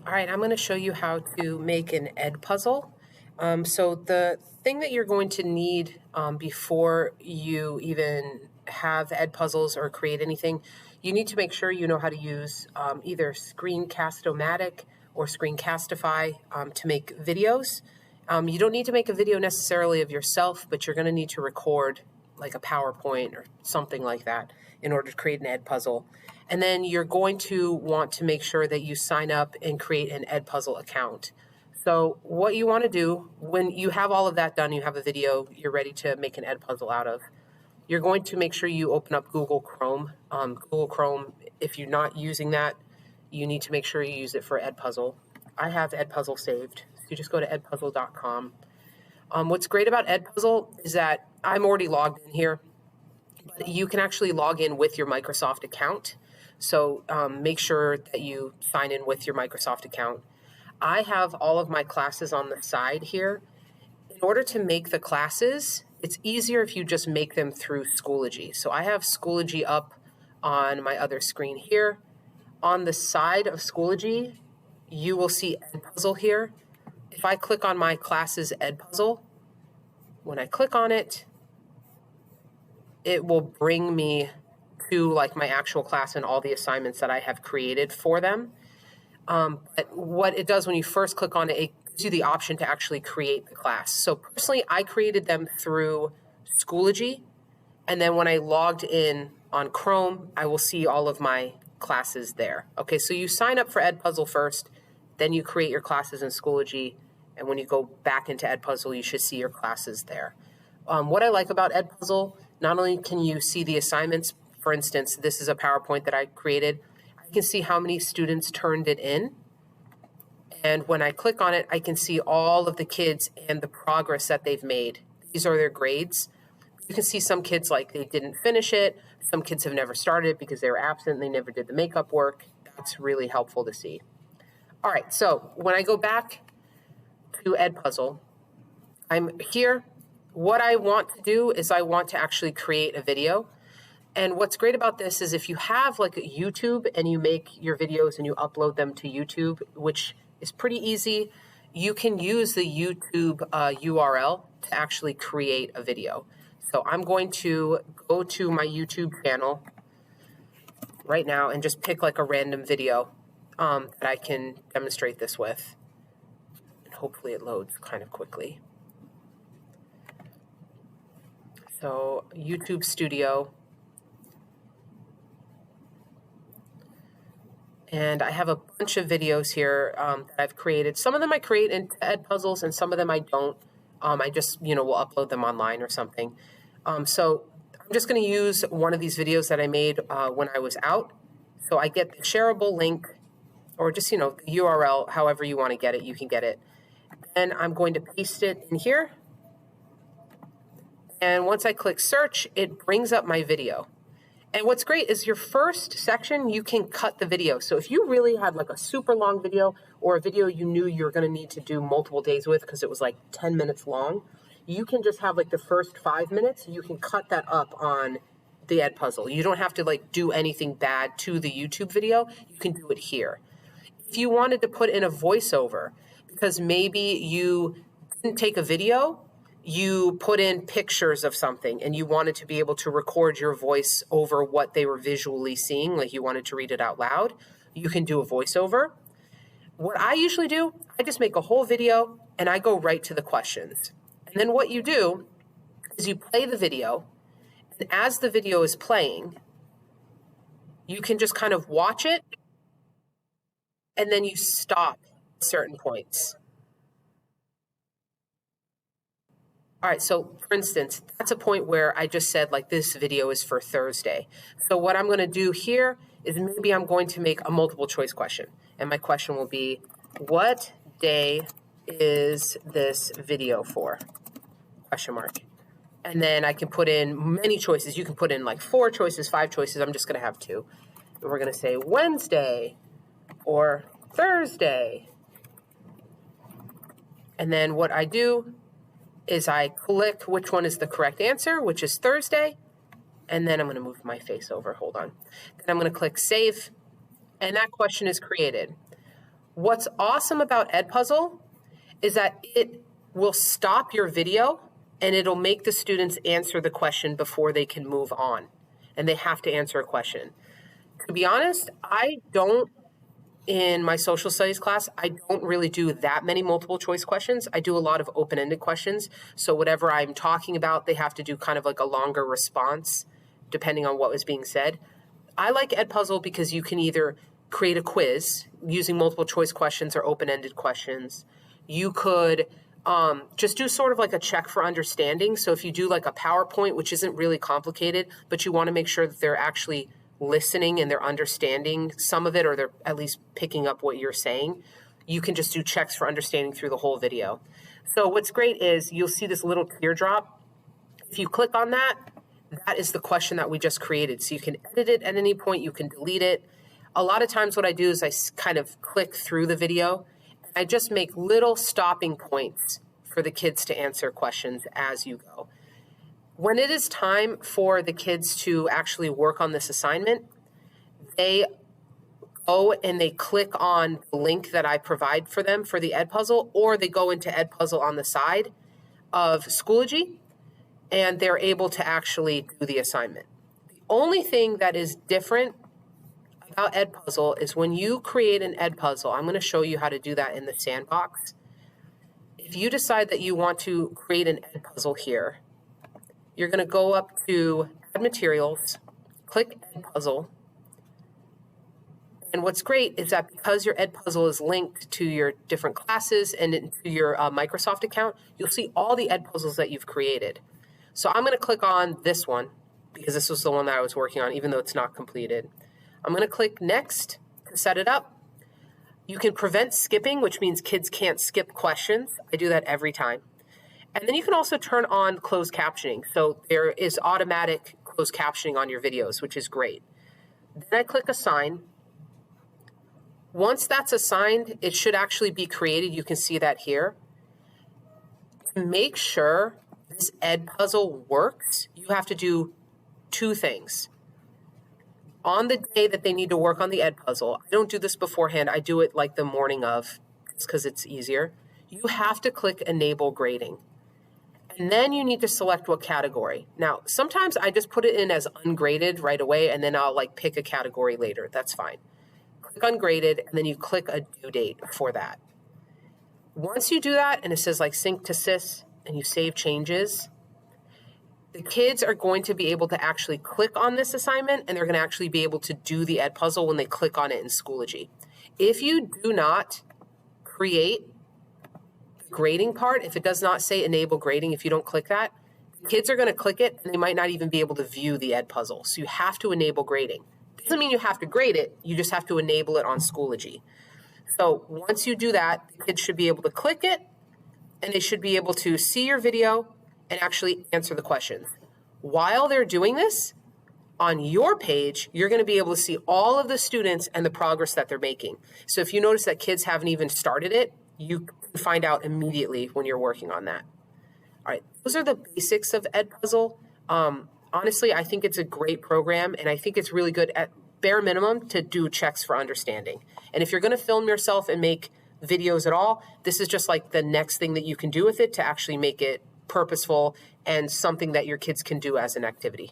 All right, I'm going to show you how to make an Edpuzzle. So the thing that you're going to need before you even have Edpuzzles or create anything, you need to make sure you know how to use either Screencast-O-Matic or Screencastify to make videos. You don't need to make a video necessarily of yourself, but you're going to need to record like a PowerPoint or something like that in order to create an Edpuzzle. And then you're going to want to make sure that you sign up and create an Edpuzzle account. So what you want to do when you have all of that done, you have a video you're ready to make an Edpuzzle out of, you're going to make sure you open up Google Chrome. Google Chrome, if you're not using that, you need to make sure you use it for Edpuzzle. I have Edpuzzle saved. So you just go to edpuzzle.com. What's great about Edpuzzle is that I'm already logged in here, but you can actually log in with your Microsoft account. So make sure that you sign in with your Microsoft account. I have all of my classes on the side here. In order to make the classes, it's easier if you just make them through Schoology. So I have Schoology up on my other screen here. On the side of Schoology, you will see Edpuzzle here. If I click on my classes Edpuzzle, when I click on it, it will bring me to like my actual class and all the assignments that I have created for them. But what it does when you first click on it, it gives you the option to actually create the class. So personally, I created them through Schoology. And then when I logged in on Chrome, I will see all of my classes there. Okay, so you sign up for Edpuzzle first, then you create your classes in Schoology. And when you go back into Edpuzzle, you should see your classes there. What I like about Edpuzzle, not only can you see the assignments, for instance, this is a PowerPoint that I created. I can see how many students turned it in. And when I click on it, I can see all of the kids and the progress that they've made. These are their grades. You can see some kids like they didn't finish it. Some kids have never started because they were absent and they never did the makeup work. That's really helpful to see. All right, so when I go back to Edpuzzle, I'm here. What I want to do is I want to actually create a video. And what's great about this is if you have like a YouTube and you make your videos and you upload them to YouTube, which is pretty easy, you can use the YouTube URL to actually create a video. So I'm going to go to my YouTube channel right now and just pick like a random video that I can demonstrate this with. And hopefully it loads kind of quickly. So YouTube Studio. And I have a bunch of videos here that I've created. Some of them I create in Edpuzzles and some of them I don't. I just, will upload them online or something. So I'm just going to use one of these videos that I made when I was out. So I get the shareable link or just, the URL, however you want to get it, you can get it. And I'm going to paste it in here. And once I click search, it brings up my video. And what's great is your first section, you can cut the video. So if you really had like a super long video or a video you knew you were going to need to do multiple days with because it was like 10 minutes long, you can just have like the first 5 minutes. You can cut that up on the Edpuzzle. You don't have to like do anything bad to the YouTube video. You can do it here. If you wanted to put in a voiceover because maybe you didn't take a video, you put in pictures of something and you wanted to be able to record your voice over what they were visually seeing, like you wanted to read it out loud, you can do a voiceover. What I usually do, I just make a whole video and I go right to the questions. And then what you do is you play the video, and as the video is playing, you can just kind of watch it and then you stop at certain points. All right, so for instance, that's a point where I just said like this video is for Thursday. So what I'm going to do here is maybe I'm going to make a multiple choice question. And my question will be, what day is this video for? Question mark. And then I can put in many choices. You can put in like 4 choices, 5 choices. I'm just going to have 2. And we're going to say Wednesday or Thursday. And then what I do is I click which one is the correct answer, which is Thursday, and then I'm going to move my face over. Hold on. Then I'm going to click Save, and that question is created. What's awesome about Edpuzzle is that it will stop your video and it'll make the students answer the question before they can move on. And they have to answer a question. To be honest, in my social studies class, I don't really do that many multiple choice questions. I do a lot of open-ended questions. So whatever I'm talking about, they have to do kind of like a longer response depending on what was being said. I like Edpuzzle because you can either create a quiz using multiple choice questions or open-ended questions. You could just do sort of like a check for understanding. So if you do like a PowerPoint, which isn't really complicated, but you want to make sure that they're actually listening and they're understanding some of it, or they're at least picking up what you're saying, you can just do checks for understanding through the whole video. So what's great is you'll see this little teardrop. If you click on that, that is the question that we just created. So you can edit it at any point, you can delete it. A lot of times what I do is I kind of click through the video. I just make little stopping points for the kids to answer questions as you go. When it is time for the kids to actually work on this assignment, they go and they click on the link that I provide for them for the Edpuzzle, or they go into Edpuzzle on the side of Schoology, and they're able to actually do the assignment. The only thing that is different about Edpuzzle is when you create an Edpuzzle, I'm going to show you how to do that in the sandbox. If you decide that you want to create an Edpuzzle here, you're going to go up to Add Materials, click Edpuzzle. And what's great is that because your Edpuzzle is linked to your different classes and to your Microsoft account, you'll see all the Edpuzzles that you've created. So I'm going to click on this one because this was the one that I was working on, even though it's not completed. I'm going to click Next to set it up. You can prevent skipping, which means kids can't skip questions. I do that every time. And then you can also turn on closed captioning. So there is automatic closed captioning on your videos, which is great. Then I click Assign. Once that's assigned, it should actually be created. You can see that here. To make sure this Edpuzzle works, you have to do two things. On the day that they need to work on the Edpuzzle, I don't do this beforehand. I do it like the morning of, just because it's easier. You have to click Enable Grading. And then you need to select what category. Now, sometimes I just put it in as ungraded right away, and then I'll like pick a category later. That's fine. Click Ungraded, and then you click a due date for that. Once you do that, and it says like Sync to Sys, and you save changes, the kids are going to be able to actually click on this assignment, and they're going to actually be able to do the Edpuzzle when they click on it in Schoology. If you do not create grading part, if it does not say enable grading, if you don't click that, kids are going to click it and they might not even be able to view the Edpuzzle. So you have to enable grading. Doesn't mean you have to grade it, you just have to enable it on Schoology. So once you do that, the kids should be able to click it and they should be able to see your video and actually answer the questions. While they're doing this, on your page, you're going to be able to see all of the students and the progress that they're making. So if you notice that kids haven't even started it, you can find out immediately when you're working on that. All right, those are the basics of Edpuzzle. Honestly, I think it's a great program, and I think it's really good at bare minimum to do checks for understanding. And if you're going to film yourself and make videos at all, this is just like the next thing that you can do with it to actually make it purposeful and something that your kids can do as an activity.